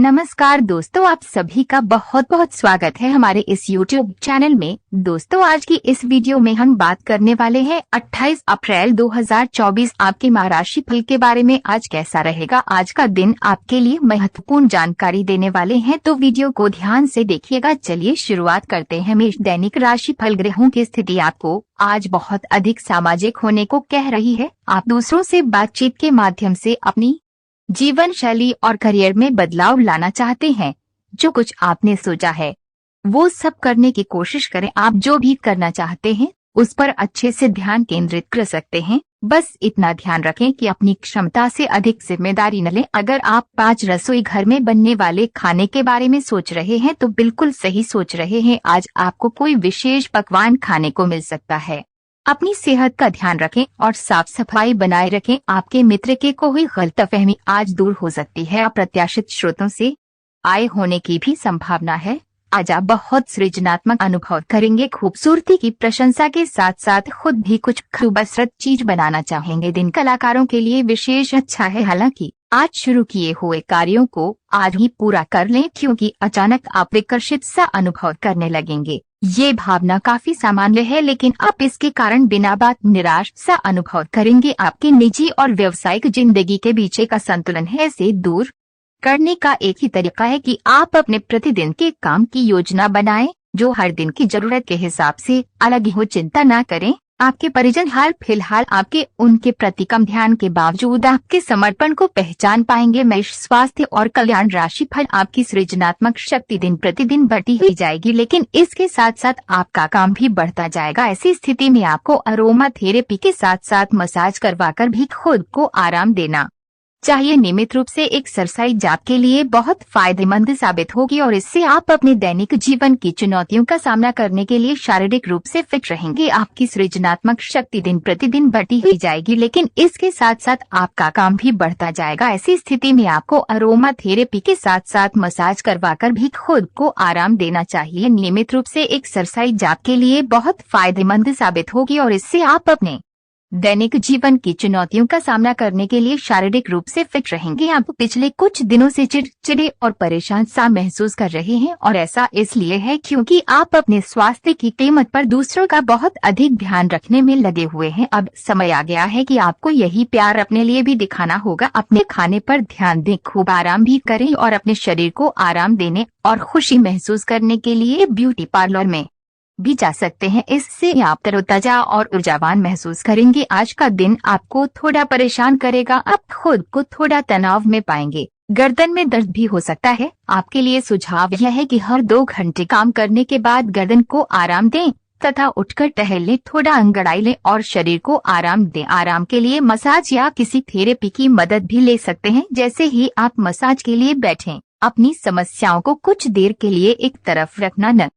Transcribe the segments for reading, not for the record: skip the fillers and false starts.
नमस्कार दोस्तों, आप सभी का बहुत बहुत स्वागत है हमारे इस YouTube चैनल में। दोस्तों, आज की इस वीडियो में हम बात करने वाले हैं 28 अप्रैल 2024 आपके माह राशि फल के बारे में। आज कैसा रहेगा आज का दिन, आपके लिए महत्वपूर्ण जानकारी देने वाले हैं, तो वीडियो को ध्यान से देखिएगा। चलिए शुरुआत करते हैं। मेष दैनिक राशि फल। ग्रहों की स्थिति आपको आज बहुत अधिक सामाजिक होने को कह रही है। आप दूसरों से बातचीत के माध्यम से अपनी जीवन शैली और करियर में बदलाव लाना चाहते हैं। जो कुछ आपने सोचा है वो सब करने की कोशिश करें। आप जो भी करना चाहते हैं उस पर अच्छे से ध्यान केंद्रित कर सकते हैं। बस इतना ध्यान रखें कि अपनी क्षमता से अधिक जिम्मेदारी न लें। अगर आप 5 रसोई घर में बनने वाले खाने के बारे में सोच रहे हैं तो बिल्कुल सही सोच रहे हैं। आज आपको कोई विशेष पकवान खाने को मिल सकता है। अपनी सेहत का ध्यान रखें और साफ सफाई बनाए रखें। आपके मित्र के कोई गलतफहमी आज दूर हो सकती है। अप्रत्याशित स्रोतों से आय होने की भी संभावना है। आज आप बहुत सृजनात्मक अनुभव करेंगे। खूबसूरती की प्रशंसा के साथ साथ खुद भी कुछ खूबसूरत चीज बनाना चाहेंगे। दिन कलाकारों के लिए विशेष अच्छा है। हालांकि आज शुरू किए हुए कार्यों को आज ही पूरा कर लें, क्योंकि अचानक आप विकर्षित सा अनुभव करने लगेंगे। ये भावना काफी सामान्य है, लेकिन आप इसके कारण बिना बात निराश सा अनुभव करेंगे। आपकी निजी और व्यावसायिक जिंदगी के बीच का संतुलन है, इसे दूर करने का एक ही तरीका है कि आप अपने प्रतिदिन के काम की योजना बनाएं, जो हर दिन की जरूरत के हिसाब से अलग हो। चिंता ना करें। आपके परिजन हाल फिलहाल आपके उनके प्रति कम ध्यान के बावजूद आपके समर्पण को पहचान पाएंगे। मेष स्वास्थ्य और कल्याण राशि फल। आपकी सृजनात्मक शक्ति दिन प्रतिदिन बढ़ती ही जाएगी, लेकिन इसके साथ साथ आपका काम भी बढ़ता जाएगा। ऐसी स्थिति में आपको अरोमा थेरेपी के साथ साथ मसाज करवाकर भी खुद को आराम देना चाहिए। नियमित रूप से एक्सरसाइज आपके लिए बहुत फायदेमंद साबित होगी और इससे आप अपने दैनिक जीवन की चुनौतियों का सामना करने के लिए शारीरिक रूप से फिट रहेंगे। आपकी सृजनात्मक शक्ति दिन प्रतिदिन बढ़ती ही जाएगी, लेकिन इसके साथ साथ आपका काम भी बढ़ता जाएगा। ऐसी स्थिति में आपको अरोमा थेरेपी के साथ साथ मसाज करवाकर भी खुद को आराम देना चाहिए। नियमित रूप से एक्सरसाइज आपके लिए बहुत फायदेमंद साबित होगी और इससे आप अपने दैनिक जीवन की चुनौतियों का सामना करने के लिए शारीरिक रूप से फिट रहेंगे। आप पिछले कुछ दिनों से चिड़चिड़े और परेशान सा महसूस कर रहे हैं, और ऐसा इसलिए है क्योंकि आप अपने स्वास्थ्य की कीमत पर दूसरों का बहुत अधिक ध्यान रखने में लगे हुए हैं। अब समय आ गया है कि आपको यही प्यार अपने लिए भी दिखाना होगा। अपने खाने पर ध्यान दें, खूब आराम भी करें और अपने शरीर को आराम देने और खुशी महसूस करने के लिए ब्यूटी पार्लर में भी जा सकते हैं। इससे आप तरोताजा और ऊर्जावान महसूस करेंगे। आज का दिन आपको थोड़ा परेशान करेगा। आप खुद को थोड़ा तनाव में पाएंगे। गर्दन में दर्द भी हो सकता है। आपके लिए सुझाव यह है कि हर 2 घंटे काम करने के बाद गर्दन को आराम दें तथा उठकर टहल लें, थोड़ा अंगड़ाई लें और शरीर को आराम दें। आराम के लिए मसाज या किसी थेरेपी की मदद भी ले सकते हैं। जैसे ही आप मसाज के लिए बैठें, अपनी समस्याओं को कुछ देर के लिए एक तरफ रखना न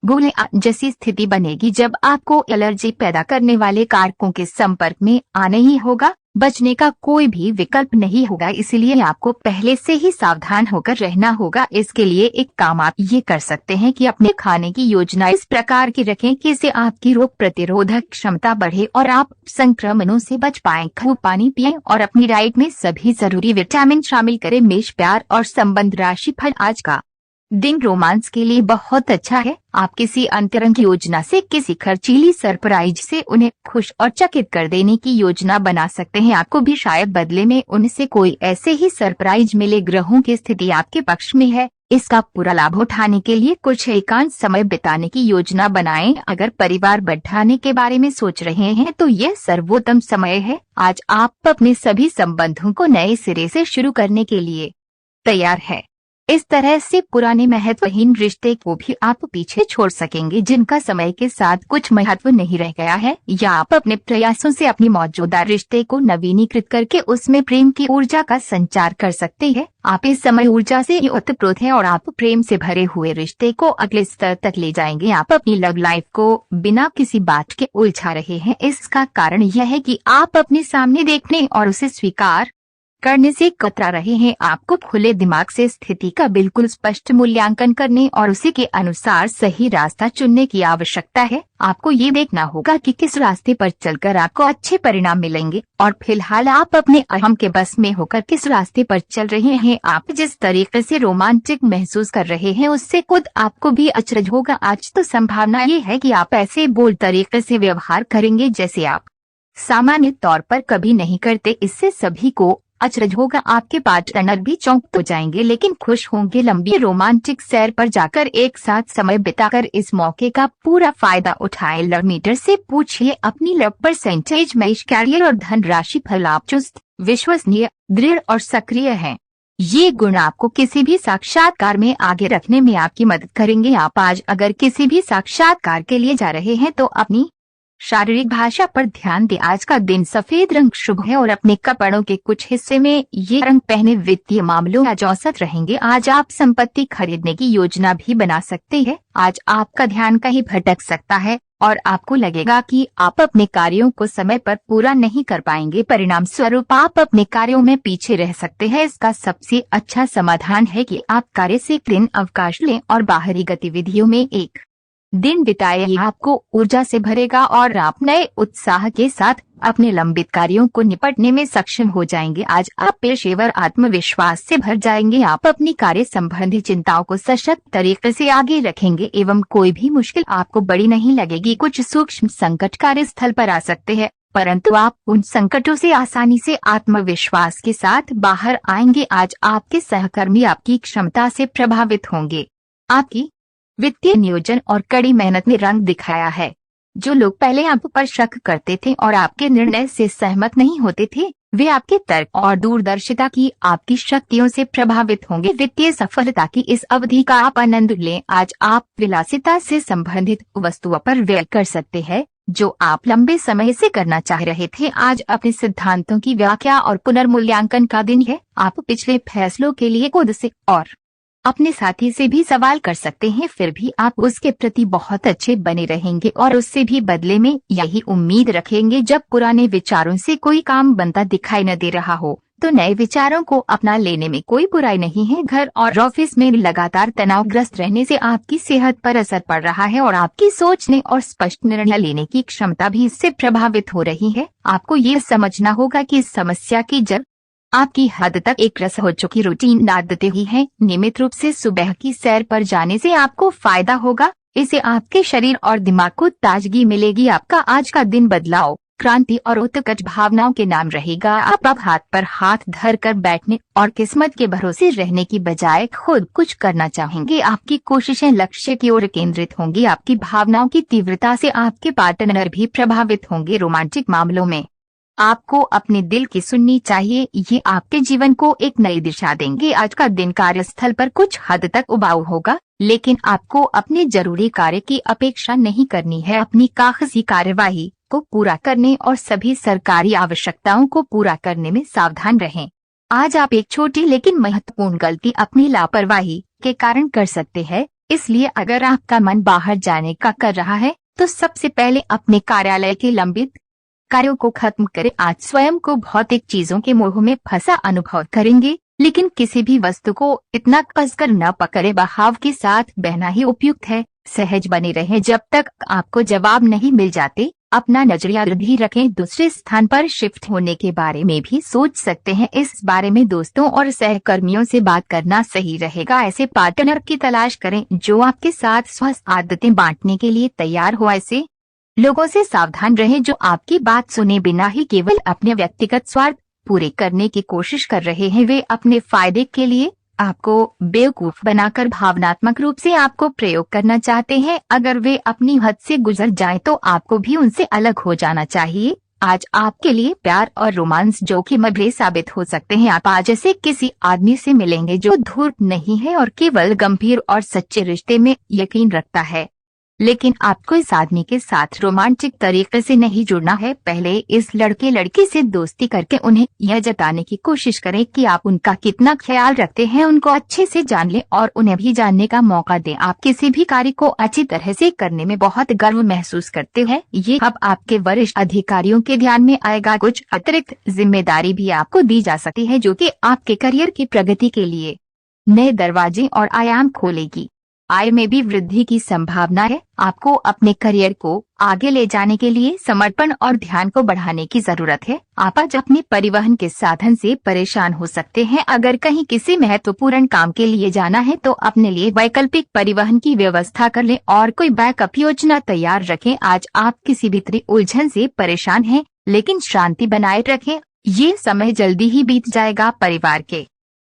भूलें। जैसी स्थिति बनेगी जब आपको एलर्जी पैदा करने वाले कारकों के संपर्क में आना ही होगा। बचने का कोई भी विकल्प नहीं होगा, इसलिए आपको पहले से ही सावधान होकर रहना होगा। इसके लिए एक काम आप ये कर सकते हैं कि अपने खाने की योजना इस प्रकार की रखें कि इससे आपकी रोग प्रतिरोधक क्षमता बढ़े और आप संक्रमणों से बच पाएं। खूब पानी पिएं और अपनी डाइट में सभी जरूरी विटामिन शामिल करें। मेष प्यार और संबंध राशि फल। आज का दिन रोमांस के लिए बहुत अच्छा है। आप किसी अंतरंग योजना से, किसी खर्चीली सरप्राइज से उन्हें खुश और चकित कर देने की योजना बना सकते हैं। आपको भी शायद बदले में उनसे कोई ऐसे ही सरप्राइज मिले। ग्रहों की स्थिति आपके पक्ष में है। इसका पूरा लाभ उठाने के लिए कुछ एकांत समय बिताने की योजना बनाएं। अगर परिवार बढ़ाने के बारे में सोच रहे हैं तो यह सर्वोत्तम समय है। आज आप अपने सभी संबंधों को नए सिरे से शुरू करने के लिए तैयार है। इस तरह से पुराने महत्वहीन रिश्ते को भी आप पीछे छोड़ सकेंगे, जिनका समय के साथ कुछ महत्व नहीं रह गया है। या आप अपने प्रयासों से अपनी मौजूदा रिश्ते को नवीनीकृत करके उसमें प्रेम की ऊर्जा का संचार कर सकते हैं। आप इस समय ऊर्जा से ओतप्रोत हैं और आप प्रेम से भरे हुए रिश्ते को अगले स्तर तक ले जाएंगे। आप अपनी लव लाइफ को बिना किसी बात के उलझा रहे हैं। इसका कारण यह है कि आप अपने सामने देखने और उसे स्वीकार करने से कतरा रहे हैं। आपको खुले दिमाग से स्थिति का बिल्कुल स्पष्ट मूल्यांकन करने और उसी के अनुसार सही रास्ता चुनने की आवश्यकता है। आपको ये देखना होगा कि किस रास्ते पर चलकर आपको अच्छे परिणाम मिलेंगे और फिलहाल आप अपने अहम के बस में होकर किस रास्ते पर चल रहे हैं। आप जिस तरीके से रोमांटिक महसूस कर रहे हैं उससे खुद आपको भी अचरज होगा। आज तो संभावना ये है कि आप ऐसे बोल तरीके से व्यवहार करेंगे जैसे आप सामान्य तौर पर कभी नहीं करते। इससे सभी को अचरज होगा। आपके पार्टनर भी चौंक तो जाएंगे लेकिन खुश होंगे। लंबी रोमांटिक सैर पर जाकर एक साथ समय बिताकर इस मौके का पूरा फायदा उठाएं। लवमीटर से पूछिए अपनी लव परसेंटेज में। कैरियर और धन राशि फल आप चुस्त, विश्वसनीय, दृढ़ और सक्रिय हैं। ये गुण आपको किसी भी साक्षात्कार में आगे रखने में आपकी मदद करेंगे। आप आज अगर किसी भी साक्षात्कार के लिए जा रहे हैं तो अपनी शारीरिक भाषा पर ध्यान दें। आज का दिन सफेद रंग शुभ है और अपने कपड़ों के कुछ हिस्से में ये रंग पहने। वित्तीय मामलों आज औसत रहेंगे। आज आप संपत्ति खरीदने की योजना भी बना सकते हैं। आज आपका ध्यान कहीं भटक सकता है और आपको लगेगा कि आप अपने कार्यों को समय पर पूरा नहीं कर पाएंगे। परिणाम स्वरूप आप अपने कार्यों में पीछे रह सकते हैं। इसका सबसे अच्छा समाधान है कि आप कार्य से दिन अवकाश लें और बाहरी गतिविधियों में एक दिन बिताए। यह आपको ऊर्जा से भरेगा और आप नए उत्साह के साथ अपने लंबित कार्यों को निपटने में सक्षम हो जाएंगे। आज आप पेशेवर आत्मविश्वास से भर जाएंगे। आप अपनी कार्य संबंधी चिंताओं को सशक्त तरीके से आगे रखेंगे एवं कोई भी मुश्किल आपको बड़ी नहीं लगेगी। कुछ सूक्ष्म संकट कार्यस्थल पर आ सकते हैं परंतु आप उन संकटों से आसानी से आत्मविश्वास के साथ बाहर आएंगे। आज आपके सहकर्मी आपकी क्षमता से प्रभावित होंगे। आपकी वित्तीय नियोजन और कड़ी मेहनत ने रंग दिखाया है। जो लोग पहले आप पर शक करते थे और आपके निर्णय से सहमत नहीं होते थे वे आपके तर्क और दूरदर्शिता की आपकी शक्तियों से प्रभावित होंगे। वित्तीय सफलता की इस अवधि का आप आनंद लें। आज आप विलासिता से संबंधित वस्तुओं पर व्यय कर सकते हैं जो आप लंबे समय से करना चाह रहे थे। आज अपने सिद्धांतों की व्याख्या और पुनर्मूल्यांकन का दिन है। आप पिछले फैसलों के लिए खुद से और अपने साथी से भी सवाल कर सकते हैं, फिर भी आप उसके प्रति बहुत अच्छे बने रहेंगे और उससे भी बदले में यही उम्मीद रखेंगे। जब पुराने विचारों से कोई काम बनता दिखाई न दे रहा हो तो नए विचारों को अपना लेने में कोई बुराई नहीं है। घर और ऑफिस में लगातार तनावग्रस्त रहने से आपकी सेहत पर असर पड़ रहा है और आपकी सोचने और स्पष्ट निर्णय लेने की क्षमता भी इससे प्रभावित हो रही है। आपको ये समझना होगा कि इस समस्या की जड़ आपकी हद तक एक रस हो चुकी रूटीन आदतें ही हैं। नियमित रूप से सुबह की सैर पर जाने से आपको फायदा होगा। इससे आपके शरीर और दिमाग को ताजगी मिलेगी। आपका आज का दिन बदलाव, क्रांति और उत्कट भावनाओं के नाम रहेगा। आप अब हाथ पर हाथ धर कर बैठने और किस्मत के भरोसे रहने की बजाय खुद कुछ करना चाहेंगे। आपकी कोशिशें लक्ष्य की ओर केंद्रित होंगी। आपकी भावनाओं की तीव्रता से आपके पार्टनर भी प्रभावित होंगे। रोमांटिक मामलों में आपको अपने दिल की सुननी चाहिए। ये आपके जीवन को एक नई दिशा देंगे। आज का दिन कार्यस्थल पर कुछ हद तक उबाऊ होगा लेकिन आपको अपने जरूरी कार्य की अपेक्षा नहीं करनी है। अपनी कागजी कार्यवाही को पूरा करने और सभी सरकारी आवश्यकताओं को पूरा करने में सावधान रहें। आज आप एक छोटी लेकिन महत्वपूर्ण गलती अपनी लापरवाही के कारण कर सकते हैं। इसलिए अगर आपका मन बाहर जाने का कर रहा है तो सबसे पहले अपने कार्यालय के लंबित कार्यों को खत्म करें। आज स्वयं को भौतिक चीजों के मोह में फंसा अनुभव करेंगे लेकिन किसी भी वस्तु को इतना कसकर न पकड़े। बहाव के साथ बहना ही उपयुक्त है। सहज बने रहें जब तक आपको जवाब नहीं मिल जाते। अपना नजरिया भी रखें। दूसरे स्थान पर शिफ्ट होने के बारे में भी सोच सकते हैं। इस बारे में दोस्तों और सहकर्मियों से बात करना सही रहेगा। ऐसे पार्टनर की तलाश करें जो आपके साथ स्वस्थ आदतें बांटने के लिए तैयार हो। ऐसे लोगों से सावधान रहें जो आपकी बात सुने बिना ही केवल अपने व्यक्तिगत स्वार्थ पूरे करने की कोशिश कर रहे हैं। वे अपने फायदे के लिए आपको बेवकूफ बनाकर भावनात्मक रूप से आपको प्रयोग करना चाहते हैं। अगर वे अपनी हद से गुजर जाएं तो आपको भी उनसे अलग हो जाना चाहिए। आज आपके लिए प्यार और रोमांस जोखिम भरे साबित हो सकते हैं। आप आज ऐसे किसी आदमी से मिलेंगे जो धूर्त नहीं है और केवल गंभीर और सच्चे रिश्ते में यकीन रखता है। लेकिन आपको इस आदमी के साथ रोमांटिक तरीके से नहीं जुड़ना है। पहले इस लड़के लड़की से दोस्ती करके उन्हें यह जताने की कोशिश करें कि आप उनका कितना ख्याल रखते हैं। उनको अच्छे से जान लें और उन्हें भी जानने का मौका दें। आप किसी भी कार्य को अच्छी तरह से करने में बहुत गर्व महसूस करते हैं। ये अब आपके वरिष्ठ अधिकारियों के ध्यान में आएगा। कुछ अतिरिक्त जिम्मेदारी भी आपको दी जा सकती है जो कि आपके करियर की प्रगति के लिए नए दरवाजे और आयाम खोलेगी। आय में भी वृद्धि की संभावना है। आपको अपने करियर को आगे ले जाने के लिए समर्पण और ध्यान को बढ़ाने की जरूरत है। आप आज अपने परिवहन के साधन से परेशान हो सकते हैं। अगर कहीं किसी महत्वपूर्ण काम के लिए जाना है तो अपने लिए वैकल्पिक परिवहन की व्यवस्था कर लें और कोई बैकअप योजना तैयार रखें। आज आप किसी भी तरह उलझन से परेशान हैं, लेकिन शांति बनाए रखें। ये समय जल्दी ही बीत जाएगा। परिवार के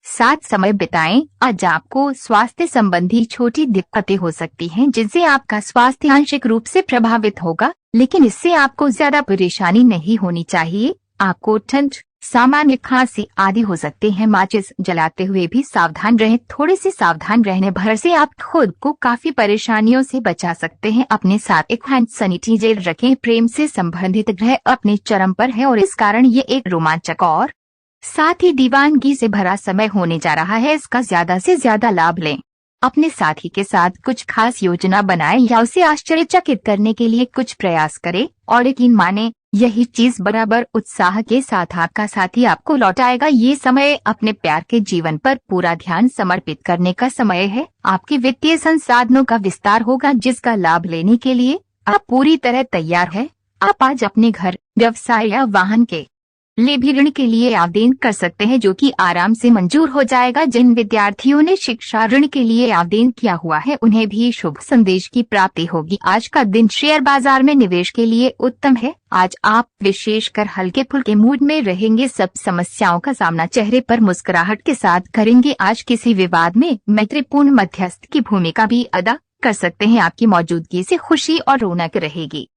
साथ समय बिताएं। आज आपको स्वास्थ्य संबंधी छोटी दिक्कतें हो सकती हैं जिनसे आपका स्वास्थ्य आंशिक रूप से प्रभावित होगा, लेकिन इससे आपको ज्यादा परेशानी नहीं होनी चाहिए। आपको ठंड, सामान्य खांसी आदि हो सकते हैं। माचिस जलाते हुए भी सावधान रहें। थोड़े से सावधान रहने भर से आप खुद को काफी परेशानियों से बचा सकते हैं। अपने साथ एक हैंड सैनिटाइजर रखें। प्रेम से संबंधित ग्रह अपने चरम पर है और इस कारण ये एक रोमांचक और साथ ही दीवानगी से भरा समय होने जा रहा है। इसका ज्यादा से ज्यादा लाभ लें। अपने साथी के साथ कुछ खास योजना बनाएं या उसे आश्चर्यचकित करने के लिए कुछ प्रयास करें और यकीन माने यही चीज बराबर उत्साह के साथ आपका साथी आपको लौटाएगा। ये समय अपने प्यार के जीवन पर पूरा ध्यान समर्पित करने का समय है। आपके वित्तीय संसाधनों का विस्तार होगा जिसका लाभ लेने के लिए आप पूरी तरह तैयार है। आप आज अपने घर, व्यवसाय या वाहन के लिए भी ऋण के लिए आवेदन कर सकते हैं जो कि आराम से मंजूर हो जाएगा। जिन विद्यार्थियों ने शिक्षा ऋण के लिए आवेदन किया हुआ है उन्हें भी शुभ संदेश की प्राप्ति होगी। आज का दिन शेयर बाजार में निवेश के लिए उत्तम है। आज आप विशेषकर हल्के फुल्के मूड में रहेंगे। सब समस्याओं का सामना चेहरे पर मुस्कुराहट के साथ करेंगे। आज किसी विवाद में मैत्रीपूर्ण मध्यस्थ की भूमिका भी अदा कर सकते हैं। आपकी मौजूदगी से खुशी और रौनक रहेगी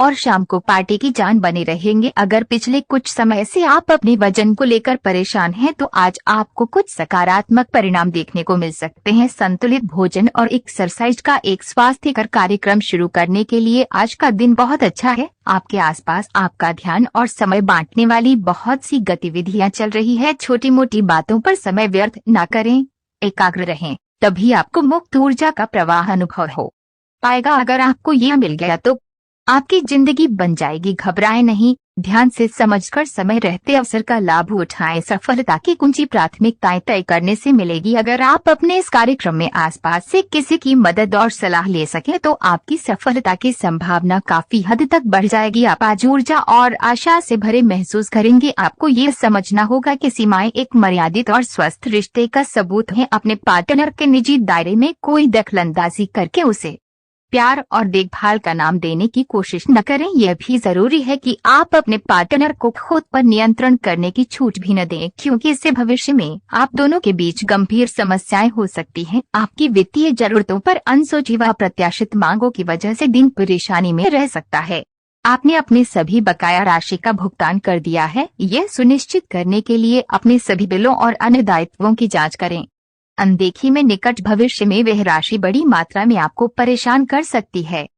और शाम को पार्टी की जान बने रहेंगे। अगर पिछले कुछ समय से आप अपने वजन को लेकर परेशान हैं तो आज आपको कुछ सकारात्मक परिणाम देखने को मिल सकते हैं। संतुलित भोजन और एक्सरसाइज का एक स्वास्थ्यकर कार्यक्रम शुरू करने के लिए आज का दिन बहुत अच्छा है। आपके आसपास आपका ध्यान और समय बांटने वाली बहुत सी गतिविधियां चल रही है। छोटी मोटी बातों पर समय व्यर्थ न करें, एकाग्र रहें, तभी आपको मुक्त ऊर्जा का प्रवाह अनुभव हो पाएगा। अगर आपको यह मिल गया तो आपकी जिंदगी बन जाएगी। घबराएं नहीं, ध्यान से समझकर समय रहते अवसर का लाभ उठाएं। सफलता की कुंजी प्राथमिकताएं तय करने से मिलेगी। अगर आप अपने इस कार्यक्रम में आसपास से किसी की मदद और सलाह ले सकें तो आपकी सफलता की संभावना काफी हद तक बढ़ जाएगी। आप आज ऊर्जा और आशा से भरे महसूस करेंगे। आपको ये समझना होगा कि सीमाएं एक मर्यादित और स्वस्थ रिश्ते का सबूत है। अपने पार्टनर के निजी दायरे में कोई दखलंदाजी करके उसे प्यार और देखभाल का नाम देने की कोशिश न करें। यह भी जरूरी है कि आप अपने पार्टनर को खुद पर नियंत्रण करने की छूट भी न दें, क्योंकि इससे भविष्य में आप दोनों के बीच गंभीर समस्याएं हो सकती हैं। आपकी वित्तीय जरूरतों पर अनसोची व अप्रत्याशित मांगों की वजह से दिन परेशानी में रह सकता है। आपने अपने सभी बकाया राशि का भुगतान कर दिया है। यह सुनिश्चित करने के लिए अपने सभी बिलों और अन्य दायित्वों की जाँच करें। अनदेखी में निकट भविष्य में वह राशि बड़ी मात्रा में आपको परेशान कर सकती है।